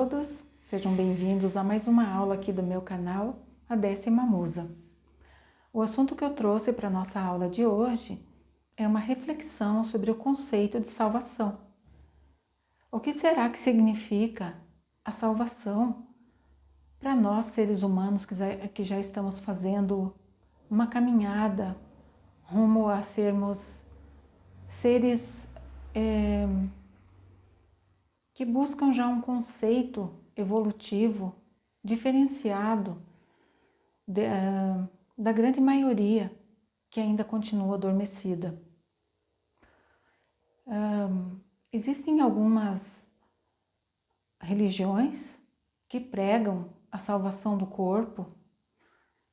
todos, sejam bem-vindos a mais uma aula aqui do meu canal, a 10ª Musa. O assunto que eu trouxe para a nossa aula de hoje é uma reflexão sobre o conceito de salvação. O que será que significa a salvação para nós, seres humanos, que já estamos fazendo uma caminhada rumo a sermos seres que buscam já um conceito evolutivo diferenciado da grande maioria que ainda continua adormecida. Existem algumas religiões que pregam a salvação do corpo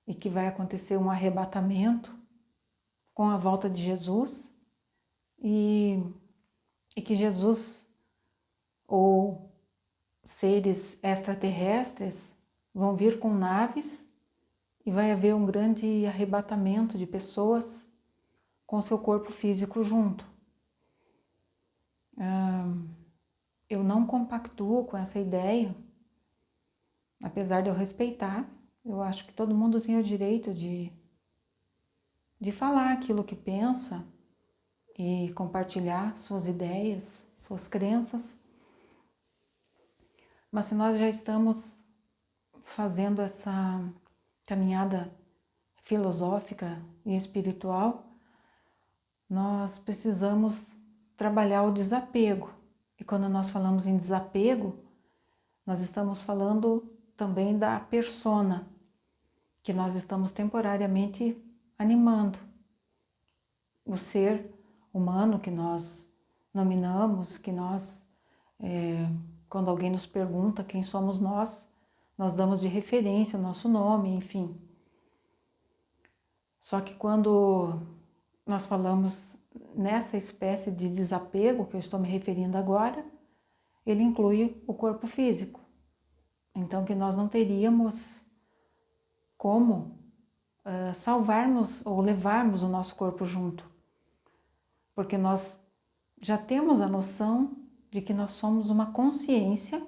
e que vai acontecer um arrebatamento com a volta de Jesus e que Jesus ou seres extraterrestres vão vir com naves e vai haver um grande arrebatamento de pessoas com seu corpo físico junto. Eu não compactuo com essa ideia, apesar de eu respeitar. Eu acho que todo mundo tem o direito de falar aquilo que pensa e compartilhar suas ideias, suas crenças. Mas se nós já estamos fazendo essa caminhada filosófica e espiritual, nós precisamos trabalhar o desapego. E quando nós falamos em desapego, nós estamos falando também da persona, que nós estamos temporariamente animando. O ser humano que nós nominamos, que nós, quando alguém nos pergunta quem somos nós damos de referência o nosso nome, enfim. Só que quando nós falamos nessa espécie de desapego que eu estou me referindo agora, ele inclui o corpo físico. Então que nós não teríamos como salvarmos ou levarmos o nosso corpo junto. Porque nós já temos a noção de que nós somos uma consciência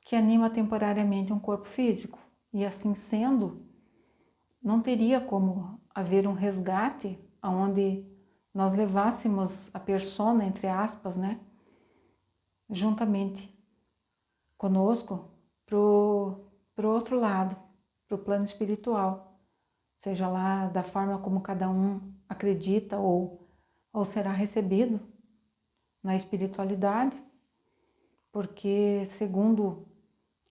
que anima temporariamente um corpo físico. E assim sendo, não teria como haver um resgate onde nós levássemos a persona, entre aspas, juntamente conosco pro outro lado, pro plano espiritual, seja lá da forma como cada um acredita ou será recebido na espiritualidade, porque segundo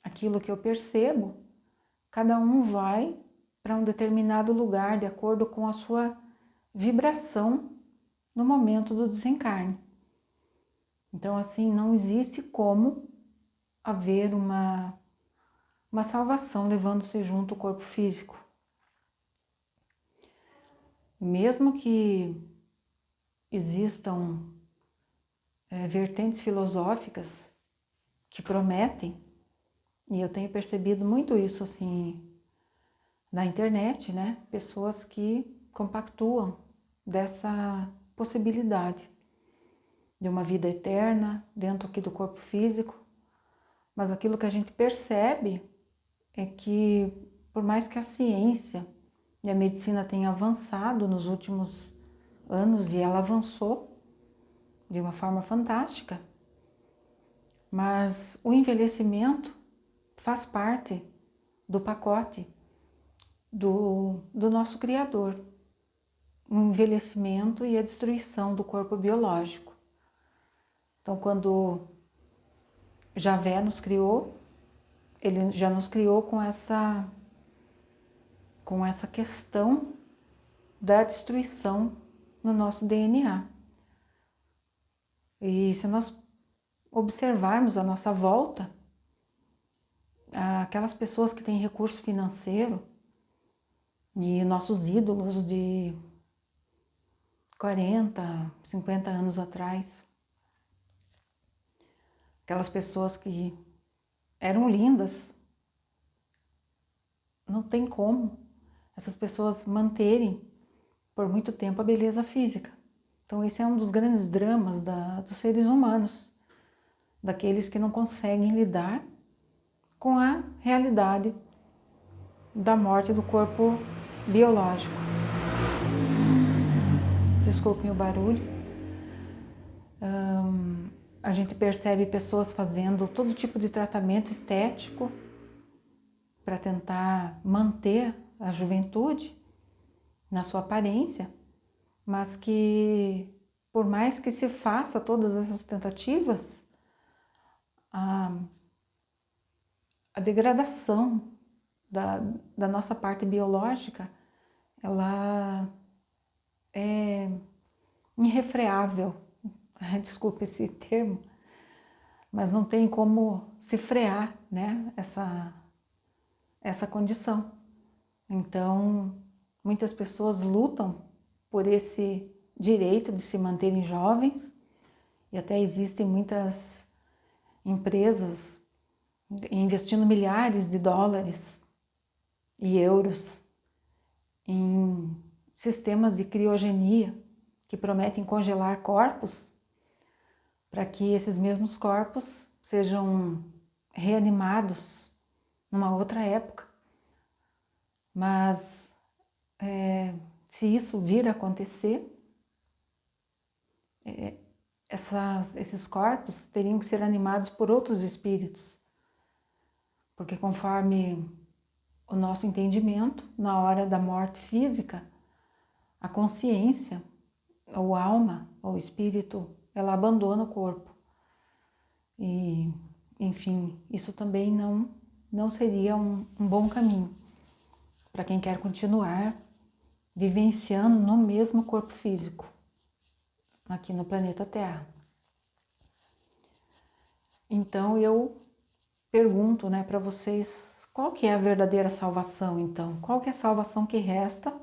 aquilo que eu percebo, cada um vai para um determinado lugar de acordo com a sua vibração no momento do desencarne. Então, assim, não existe como haver uma salvação levando-se junto o corpo físico. Mesmo que existam vertentes filosóficas que prometem, e eu tenho percebido muito isso assim na internet, pessoas que compactuam dessa possibilidade de uma vida eterna dentro aqui do corpo físico, mas aquilo que a gente percebe é que, por mais que a ciência e a medicina tenham avançado nos últimos anos, e ela avançou de uma forma fantástica, mas o envelhecimento faz parte do pacote do nosso Criador, o envelhecimento e a destruição do corpo biológico. Então, quando Javé nos criou, ele já nos criou com essa questão da destruição no nosso DNA. E se nós observarmos a nossa volta, aquelas pessoas que têm recurso financeiro e nossos ídolos de 40, 50 anos atrás, aquelas pessoas que eram lindas, não tem como essas pessoas manterem por muito tempo a beleza física. Então esse é um dos grandes dramas dos seres humanos, daqueles que não conseguem lidar com a realidade da morte do corpo biológico. Desculpem o barulho. A gente percebe pessoas fazendo todo tipo de tratamento estético para tentar manter a juventude na sua aparência, mas que por mais que se faça todas essas tentativas, a degradação da nossa parte biológica, ela é irrefreável. Desculpe esse termo, mas não tem como se frear, né, essa condição. Então, muitas pessoas lutam por esse direito de se manterem jovens, e até existem muitas empresas investindo milhares de dólares e euros em sistemas de criogenia que prometem congelar corpos para que esses mesmos corpos sejam reanimados numa outra época. Mas se isso vir a acontecer, esses corpos teriam que ser animados por outros espíritos, porque conforme o nosso entendimento, na hora da morte física, a consciência, ou alma, ou espírito, ela abandona o corpo. E, enfim, isso também não seria um bom caminho para quem quer continuar vivenciando no mesmo corpo físico, aqui no planeta Terra. Então eu pergunto, né, para vocês, qual que é a verdadeira salvação então? Qual que é a salvação que resta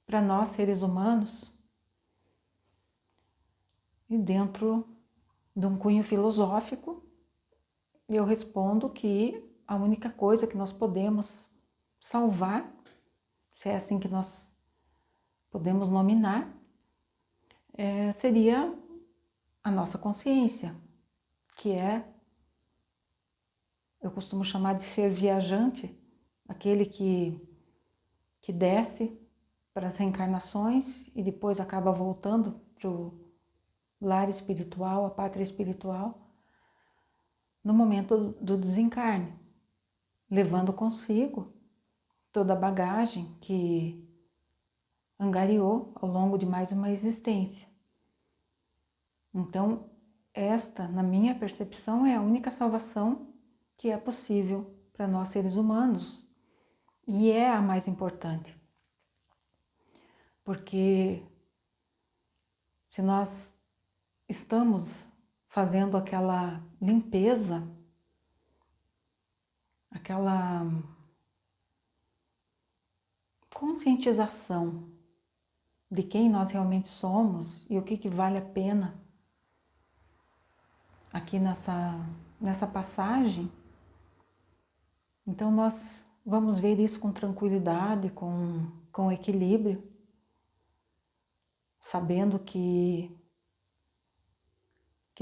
para nós seres humanos? E dentro de um cunho filosófico, eu respondo que a única coisa que nós podemos salvar, se é assim que nós podemos nominar, seria a nossa consciência, que eu costumo chamar de ser viajante, aquele que desce para as reencarnações e depois acaba voltando para o lar espiritual, a pátria espiritual, no momento do desencarne, levando consigo toda a bagagem que angariou ao longo de mais uma existência. Então, esta, na minha percepção, é a única salvação que é possível para nós seres humanos e é a mais importante. Porque se nós estamos fazendo aquela limpeza, aquela conscientização de quem nós realmente somos e o que vale a pena aqui nessa passagem, então nós vamos ver isso com tranquilidade, com equilíbrio, sabendo que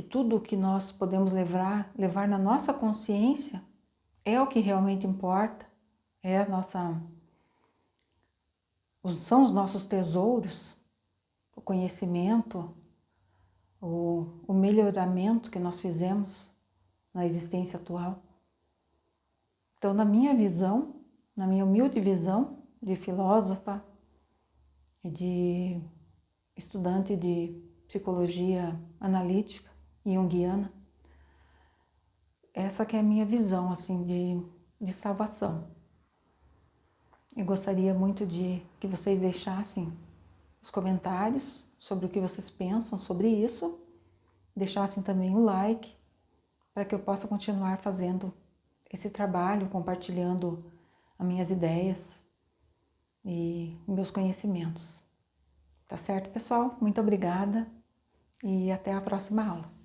tudo o que nós podemos levar na nossa consciência é o que realmente importa, são os nossos tesouros, o conhecimento, o melhoramento que nós fizemos na existência atual. Então, na minha visão, na minha humilde visão de filósofa e de estudante de psicologia analítica e junguiana, essa que é a minha visão assim de salvação. Eu gostaria muito de que vocês deixassem os comentários sobre o que vocês pensam sobre isso, deixassem também o like para que eu possa continuar fazendo esse trabalho, compartilhando as minhas ideias e meus conhecimentos. Tá certo, pessoal? Muito obrigada e até a próxima aula.